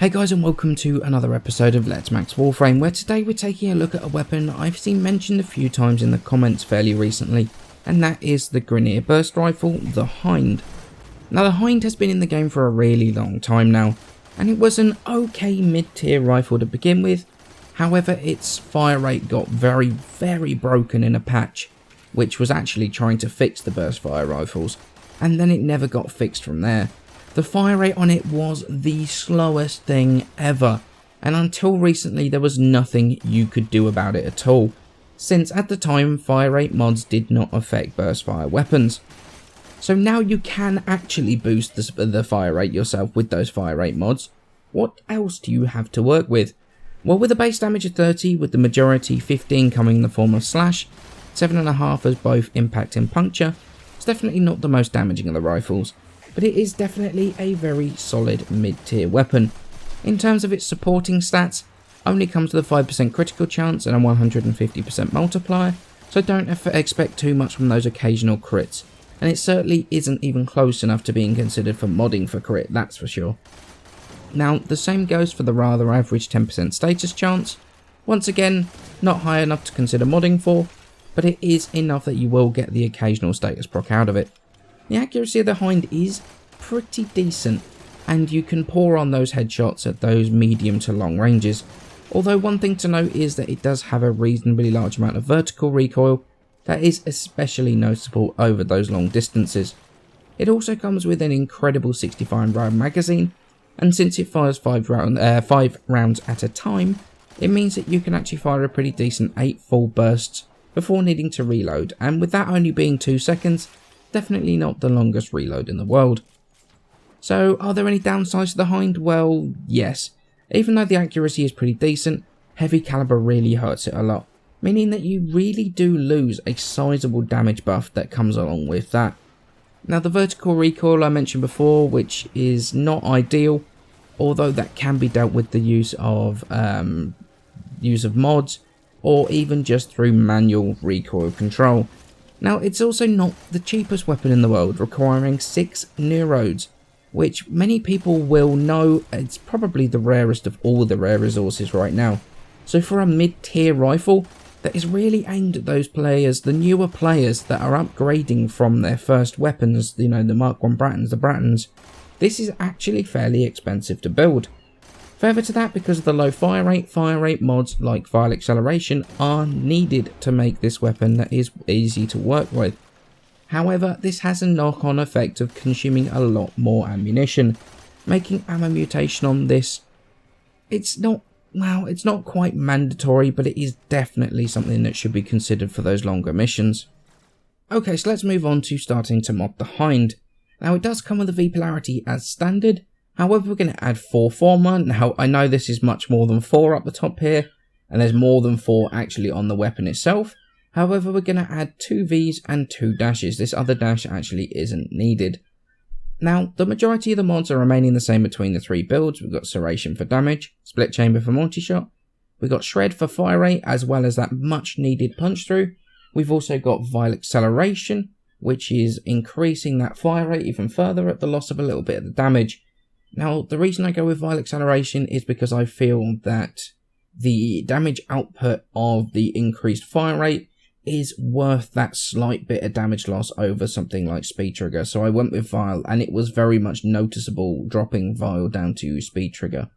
Hey guys, and welcome to another episode of Let's Max Warframe, where today we're taking a look at a weapon I've seen mentioned a few times in the comments fairly recently, and that is the Grineer burst rifle, the Hind. Now the Hind has been in the game for a really long time now, and it was an okay mid-tier rifle to begin with. However, its fire rate got very broken in a patch, which was actually trying to fix the burst fire rifles, and then it never got fixed from there. The fire rate on it was the slowest thing ever, and until recently there was nothing you could do about it at all, since at the time fire rate mods did not affect burst fire weapons. So now you can actually boost the fire rate yourself with those fire rate mods. What else do you have to work with? Well, with a base damage of 30, with the majority 15 coming in the form of slash, 7.5 as both impact and puncture, it's definitely not the most damaging of the rifles, but it is definitely a very solid mid-tier weapon. In terms of its supporting stats, only comes with a 5% critical chance and a 150% multiplier, so don't expect too much from those occasional crits, and it certainly isn't even close enough to being considered for modding for crit, that's for sure. Now, the same goes for the rather average 10% status chance. Once again, not high enough to consider modding for, but it is enough that you will get the occasional status proc out of it. The accuracy of the Hind is pretty decent, and you can pour on those headshots at those medium to long ranges, although one thing to note is that it does have a reasonably large amount of vertical recoil that is especially noticeable over those long distances. It also comes with an incredible 65 round magazine, and since it fires 5 rounds at a time, it means that you can actually fire a pretty decent 8 full bursts before needing to reload, and with that only being 2 seconds, definitely not the longest reload in the world. So, are there any downsides to the Hind? Well, yes. Even though the accuracy is pretty decent, heavy caliber really hurts it a lot, meaning that you really do lose a sizable damage buff that comes along with that. Now, the vertical recoil I mentioned before, which is not ideal, although that can be dealt with the use of mods, or even just through manual recoil control. Now, it's also not the cheapest weapon in the world, requiring 6 neurodes, which many people will know it's probably the rarest of all the rare resources right now. So for a mid-tier rifle that is really aimed at those players, the newer players that are upgrading from their first weapons, you know, the Mark 1 Brattons, the Brattons, this is actually fairly expensive to build. Further to that, because of the low fire rate mods like fire acceleration are needed to make this weapon that is easy to work with. However, this has a knock-on effect of consuming a lot more ammunition, making ammo mutation on this, it's not quite mandatory, but it is definitely something that should be considered for those longer missions. Okay, so let's move on to starting to mod the Hind. Now, it does come with a V polarity as standard. However, we're going to add 4 former. Now, I know this is much more than 4 up the top here, and there's more than 4 actually on the weapon itself. However, we're going to add 2 Vs and 2 dashes. This other dash actually isn't needed. Now, the majority of the mods are remaining the same between the 3 builds. We've got Serration for damage, Split Chamber for multi-shot, we've got Shred for fire rate, as well as that much needed punch through. We've also got Vile Acceleration, which is increasing that fire rate even further at the loss of a little bit of the damage. Now, the reason I go with Vile Acceleration is because I feel that the damage output of the increased fire rate is worth that slight bit of damage loss over something like Speed Trigger. So I went with Vile, and it was very much noticeable dropping Vile down to Speed Trigger.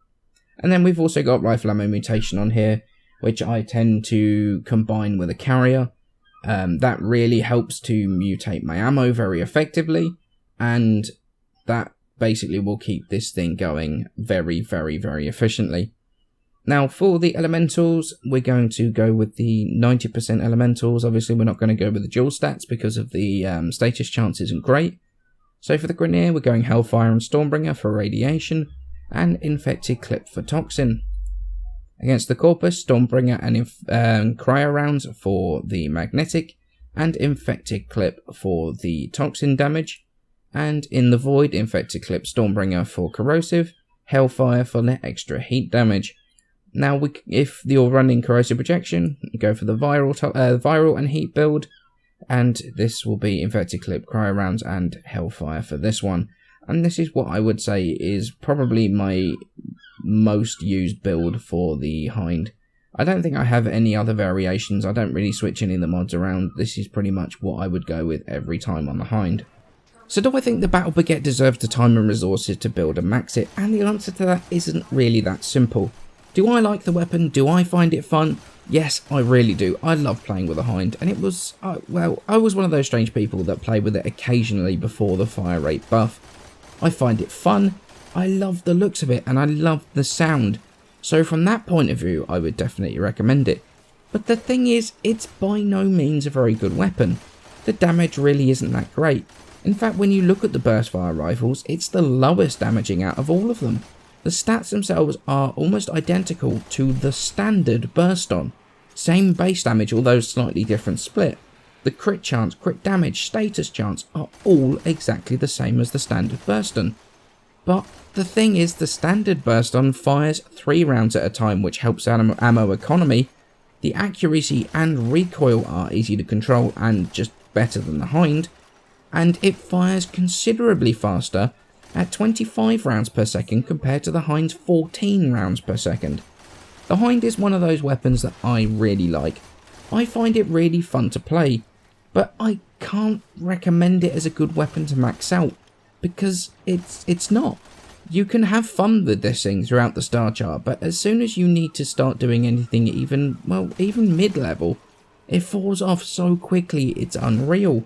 And then we've also got Rifle Ammo Mutation on here, which I tend to combine with a carrier. That really helps to mutate my ammo very effectively, and that basically will keep this thing going very efficiently. Now, for the elementals, we're going to go with the 90% elementals. Obviously, we're not going to go with the dual stats because of the status chance isn't great. So for the Grineer, we're going Hellfire and Stormbringer for radiation, and Infected Clip for toxin. Against the Corpus, Stormbringer and Cryo rounds for the magnetic, and Infected Clip for the toxin damage. And in the Void, Infected Clip Stormbringer for corrosive, Hellfire for the extra heat damage. Now, if you're running corrosive projection, go for the viral and heat build, and this will be Infected Clip, Cryo rounds, and Hellfire for this one. And this is what I would say is probably most used build for the Hind. I don't think I have any other variations. I don't really switch any of the mods around. This is pretty much what I would go with every time on the Hind. So do I think the Battle Baguette deserves the time and resources to build and max it? And the answer to that isn't really that simple. Do I like the weapon? Do I find it fun? Yes, I really do. I love playing with a Hind, and it was, well, I was one of those strange people that play with it occasionally before the fire rate buff. I find it fun, I love the looks of it, and I love the sound. So from that point of view, I would definitely recommend it. But the thing is, it's by no means a very good weapon. The damage really isn't that great. In fact, when you look at the burst fire rifles, it's the lowest damaging out of all of them. The stats themselves are almost identical to the standard burst on. Same base damage, although slightly different split. The crit chance, crit damage, status chance are all exactly the same as the standard burst on. But the thing is, the standard burst on fires 3 rounds at a time, which helps ammo economy. The accuracy and recoil are easy to control and just better than the Hind. And it fires considerably faster at 25 rounds per second compared to the Hind's 14 rounds per second. The Hind is one of those weapons that I really like. I find it really fun to play, but I can't recommend it as a good weapon to max out, because it's not. You can have fun with this thing throughout the star chart, but as soon as you need to start doing anything even mid-level, it falls off so quickly it's unreal.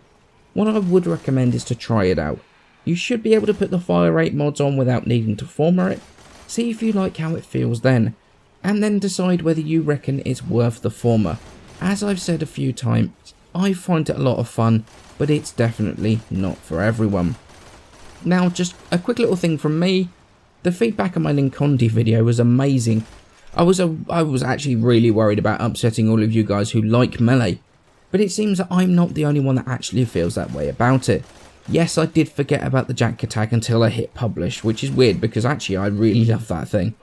What I would recommend is to try it out. You should be able to put the fire rate mods on without needing to former it, see if you like how it feels then, and then decide whether you reckon it's worth the former. As I've said a few times, I find it a lot of fun, but it's definitely not for everyone. Now, just a quick little thing from me. The feedback on my Lincoln video was amazing. I was actually really worried about upsetting all of you guys who like melee, but it seems that I'm not the only one that actually feels that way about it. Yes, I did forget about the Jack attack until I hit publish, which is weird because actually I really love that thing.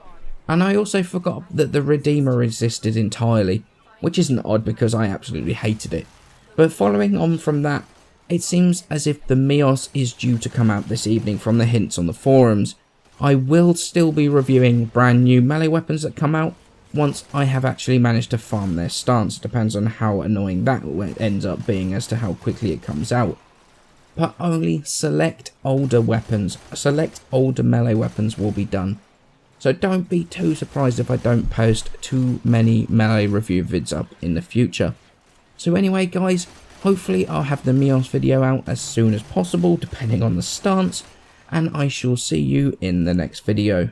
And I also forgot that the Redeemer existed entirely, which isn't odd because I absolutely hated it. But following on from that, it seems as if the Mios is due to come out this evening from the hints on the forums. I will still be reviewing brand new melee weapons that come out once I have actually managed to farm their stance. Depends on how annoying that ends up being as to how quickly it comes out. But only select older weapons, select older melee weapons will be done. So don't be too surprised if I don't post too many melee review vids up in the future. So anyway guys, hopefully I'll have the Mios video out as soon as possible depending on the stance, and I shall see you in the next video.